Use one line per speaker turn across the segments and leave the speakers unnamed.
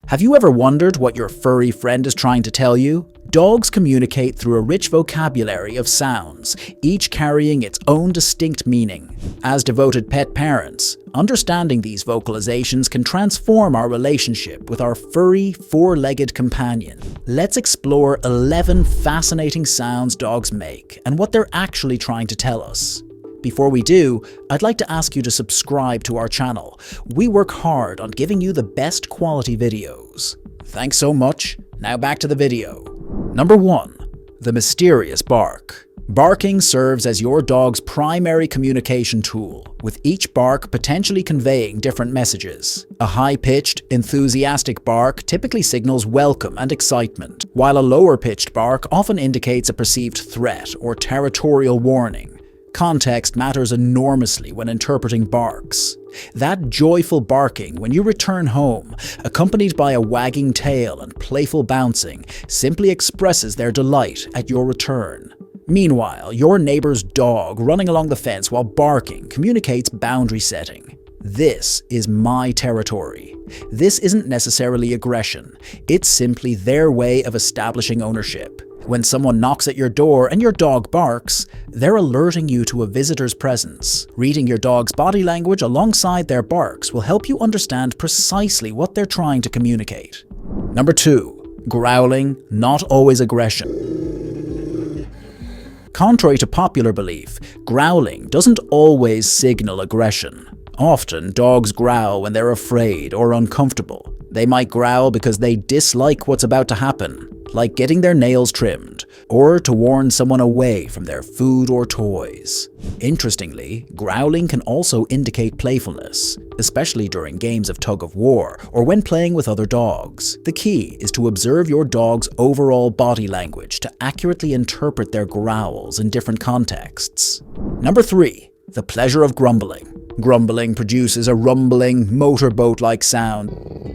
Have you ever wondered what your furry friend is trying to tell you? Dogs communicate through a rich vocabulary of sounds, each carrying its own distinct meaning. As devoted pet parents, understanding these vocalizations can transform our relationship with our furry, four-legged companion. Let's explore 11 fascinating sounds dogs make and what they're actually trying to tell us. Before we do, I'd like to ask you to subscribe to our channel. We work hard on giving you the best quality videos. Thanks so much. Now back to the video. Number 1. The mysterious bark. Barking serves as your dog's primary communication tool, with each bark potentially conveying different messages. A high-pitched, enthusiastic bark typically signals welcome and excitement, while a lower-pitched bark often indicates a perceived threat or territorial warning. Context matters enormously when interpreting barks. That joyful barking when you return home, accompanied by a wagging tail and playful bouncing, simply expresses their delight at your return. Meanwhile, your neighbor's dog running along the fence while barking communicates boundary setting. This is my territory. This isn't necessarily aggression. It's simply their way of establishing ownership. When someone knocks at your door and your dog barks, they're alerting you to a visitor's presence. Reading your dog's body language alongside their barks will help you understand precisely what they're trying to communicate. Number 2. Growling, not always aggression. Contrary to popular belief, growling doesn't always signal aggression. Often, dogs growl when they're afraid or uncomfortable. They might growl because they dislike what's about to happen, like getting their nails trimmed, or to warn someone away from their food or toys. Interestingly, growling can also indicate playfulness, especially during games of tug-of-war or when playing with other dogs. The key is to observe your dog's overall body language to accurately interpret their growls in different contexts. Number 3. The pleasure of grumbling. Grumbling produces a rumbling, motorboat-like sound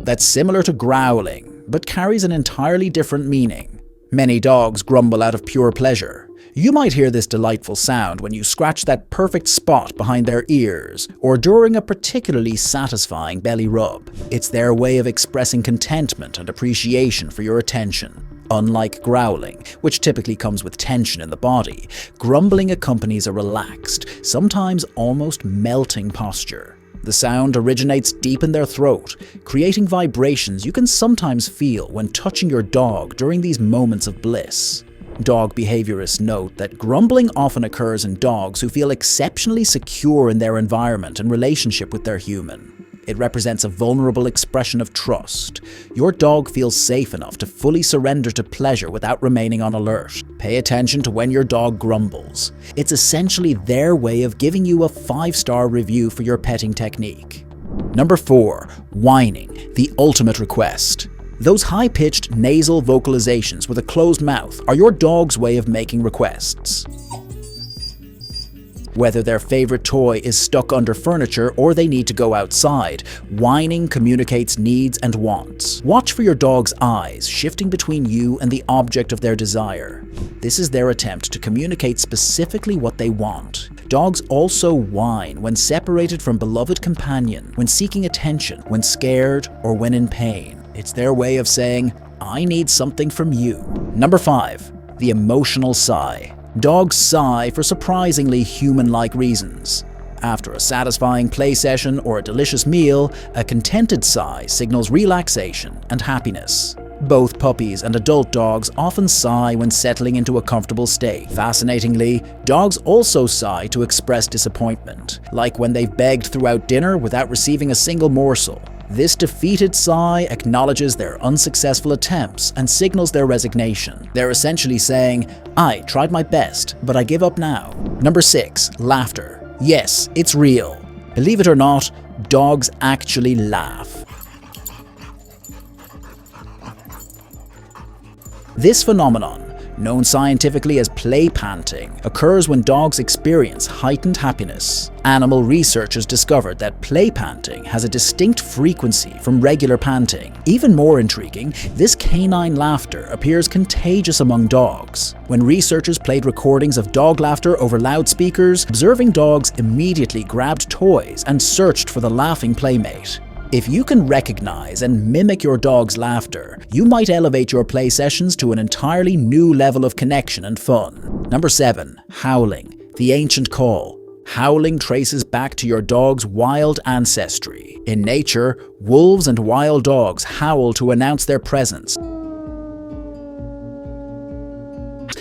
that's similar to growling, but carries an entirely different meaning. Many dogs grumble out of pure pleasure. You might hear this delightful sound when you scratch that perfect spot behind their ears, or during a particularly satisfying belly rub. It's their way of expressing contentment and appreciation for your attention. Unlike growling, which typically comes with tension in the body, grumbling accompanies a relaxed, sometimes almost melting posture. The sound originates deep in their throat, creating vibrations you can sometimes feel when touching your dog during these moments of bliss. Dog behaviorists note that grumbling often occurs in dogs who feel exceptionally secure in their environment and relationship with their human. It represents a vulnerable expression of trust. Your dog feels safe enough to fully surrender to pleasure without remaining on alert. Pay attention to when your dog grumbles. It's essentially their way of giving you a 5-star review for your petting technique. Number 4. Whining, the ultimate request. Those high-pitched nasal vocalizations with a closed mouth are your dog's way of making requests. Whether their favorite toy is stuck under furniture or they need to go outside, whining communicates needs and wants. Watch for your dog's eyes shifting between you and the object of their desire. This is their attempt to communicate specifically what they want. Dogs also whine when separated from beloved companion, when seeking attention, when scared, or when in pain. It's their way of saying, "I need something from you." Number 5. The emotional sigh. Dogs sigh for surprisingly human-like reasons. After a satisfying play session or a delicious meal, a contented sigh signals relaxation and happiness. Both puppies and adult dogs often sigh when settling into a comfortable state. Fascinatingly, dogs also sigh to express disappointment, like when they've begged throughout dinner without receiving a single morsel. This defeated sigh acknowledges their unsuccessful attempts and signals their resignation. They're essentially saying, "I tried my best, but I give up now." Number 6. Laughter. Yes, it's real. Believe it or not, dogs actually laugh. This phenomenon, known scientifically as play panting, occurs when dogs experience heightened happiness. Animal researchers discovered that play panting has a distinct frequency from regular panting. Even more intriguing, this canine laughter appears contagious among dogs. When researchers played recordings of dog laughter over loudspeakers, observing dogs immediately grabbed toys and searched for the laughing playmate. If you can recognize and mimic your dog's laughter, you might elevate your play sessions to an entirely new level of connection and fun. Number 7. Howling, the ancient call. Howling traces back to your dog's wild ancestry. In nature, wolves and wild dogs howl to announce their presence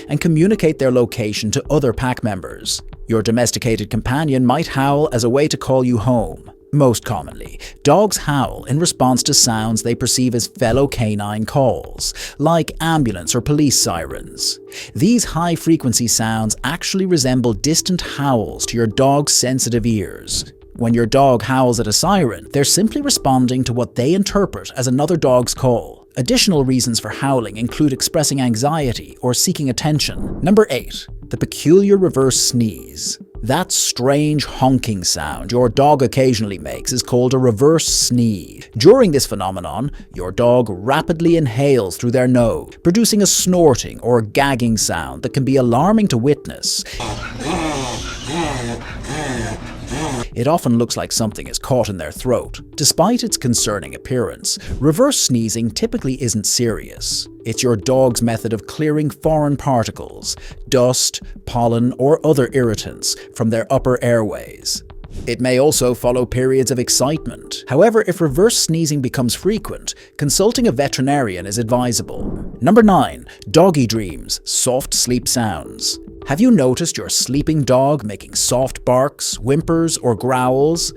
and communicate their location to other pack members. Your domesticated companion might howl as a way to call you home. Most commonly, dogs howl in response to sounds they perceive as fellow canine calls, like ambulance or police sirens. These high-frequency sounds actually resemble distant howls to your dog's sensitive ears. When your dog howls at a siren, they're simply responding to what they interpret as another dog's call. Additional reasons for howling include expressing anxiety or seeking attention. Number 8. The peculiar reverse sneeze. That strange honking sound your dog occasionally makes is called a reverse sneeze. During this phenomenon, your dog rapidly inhales through their nose, producing a snorting or gagging sound that can be alarming to witness. It often looks like something is caught in their throat. Despite its concerning appearance, reverse sneezing typically isn't serious. It's your dog's method of clearing foreign particles, dust, pollen, or other irritants from their upper airways. It may also follow periods of excitement. However, if reverse sneezing becomes frequent, consulting a veterinarian is advisable. Number 9. Doggy dreams, soft sleep sounds. Have you noticed your sleeping dog making soft barks, whimpers, or growls?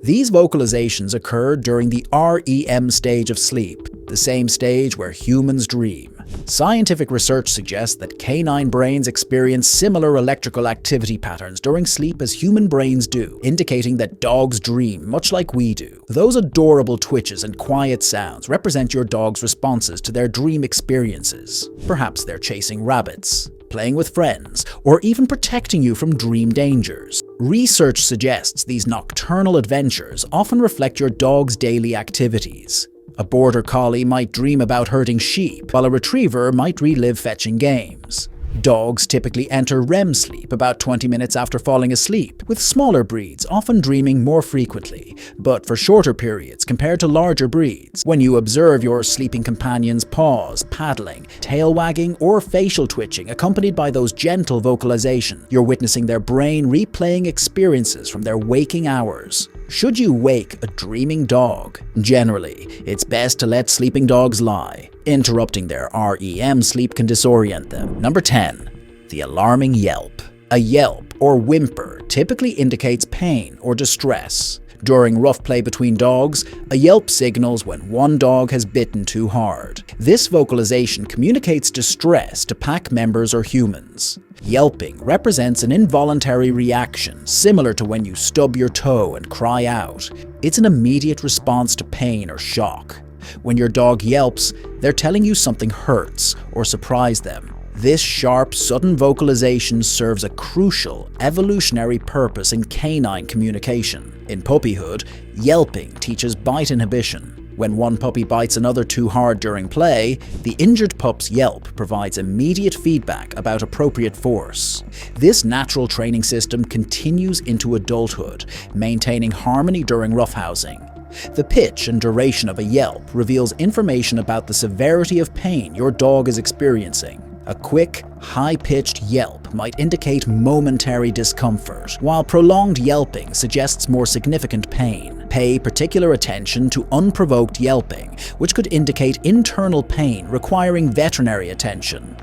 These vocalizations occur during the REM stage of sleep, the same stage where humans dream. Scientific research suggests that canine brains experience similar electrical activity patterns during sleep as human brains do, indicating that dogs dream much like we do. Those adorable twitches and quiet sounds represent your dog's responses to their dream experiences. Perhaps they're chasing rabbits, playing with friends, or even protecting you from dream dangers. Research suggests these nocturnal adventures often reflect your dog's daily activities. A border collie might dream about herding sheep, while a retriever might relive fetching games. Dogs typically enter REM sleep about 20 minutes after falling asleep, with smaller breeds often dreaming more frequently, but for shorter periods compared to larger breeds. When you observe your sleeping companion's paws, paddling, tail wagging, or facial twitching accompanied by those gentle vocalizations, you're witnessing their brain replaying experiences from their waking hours. Should you wake a dreaming dog? Generally, it's best to let sleeping dogs lie. Interrupting their REM sleep can disorient them. Number 10. The alarming yelp. A yelp or whimper typically indicates pain or distress. During rough play between dogs, a yelp signals when one dog has bitten too hard. This vocalization communicates distress to pack members or humans. Yelping represents an involuntary reaction similar to when you stub your toe and cry out. It's an immediate response to pain or shock. When your dog yelps, they're telling you something hurts or surprised them. This sharp, sudden vocalization serves a crucial evolutionary purpose in canine communication. In puppyhood, yelping teaches bite inhibition. When one puppy bites another too hard during play, the injured pup's yelp provides immediate feedback about appropriate force. This natural training system continues into adulthood, maintaining harmony during roughhousing. The pitch and duration of a yelp reveals information about the severity of pain your dog is experiencing. A quick, high-pitched yelp might indicate momentary discomfort, while prolonged yelping suggests more significant pain. Pay particular attention to unprovoked yelping, which could indicate internal pain requiring veterinary attention.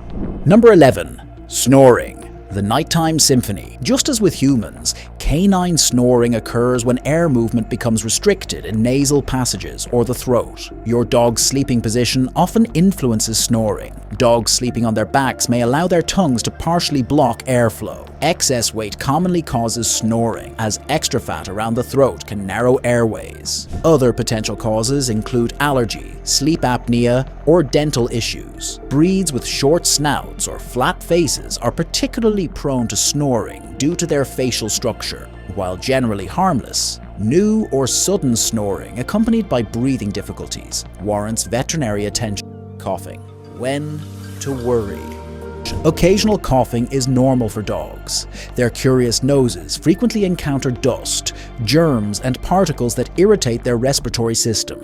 Number 11. Snoring. The nighttime symphony. Just as with humans, canine snoring occurs when air movement becomes restricted in nasal passages or the throat. Your dog's sleeping position often influences snoring. Dogs sleeping on their backs may allow their tongues to partially block airflow. Excess weight commonly causes snoring, as extra fat around the throat can narrow airways. Other potential causes include allergy, sleep apnea, or dental issues. Breeds with short snouts or flat faces are particularly prone to snoring due to their facial structure. While generally harmless, new or sudden snoring accompanied by breathing difficulties warrants veterinary attention. Coughing. When to worry. Occasional coughing is normal for dogs. Their curious noses frequently encounter dust, germs, and particles that irritate their respiratory system.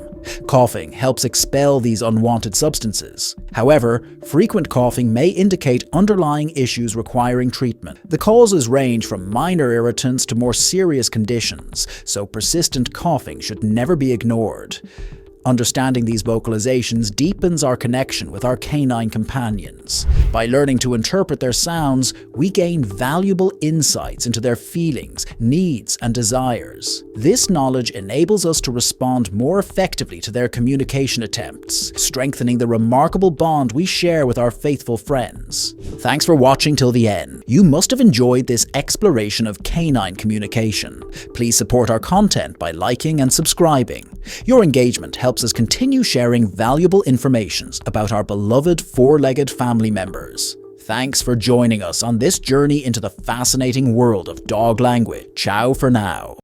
Coughing helps expel these unwanted substances. However, frequent coughing may indicate underlying issues requiring treatment. The causes range from minor irritants to more serious conditions, so persistent coughing should never be ignored. Understanding these vocalizations deepens our connection with our canine companions. By learning to interpret their sounds, we gain valuable insights into their feelings, needs, and desires. This knowledge enables us to respond more effectively to their communication attempts, strengthening the remarkable bond we share with our faithful friends. Thanks for watching till the end. You must have enjoyed this exploration of canine communication. Please support our content by liking and subscribing. Your engagement helps us continue sharing valuable information about our beloved four-legged family members. Thanks for joining us on this journey into the fascinating world of dog language. Ciao for now.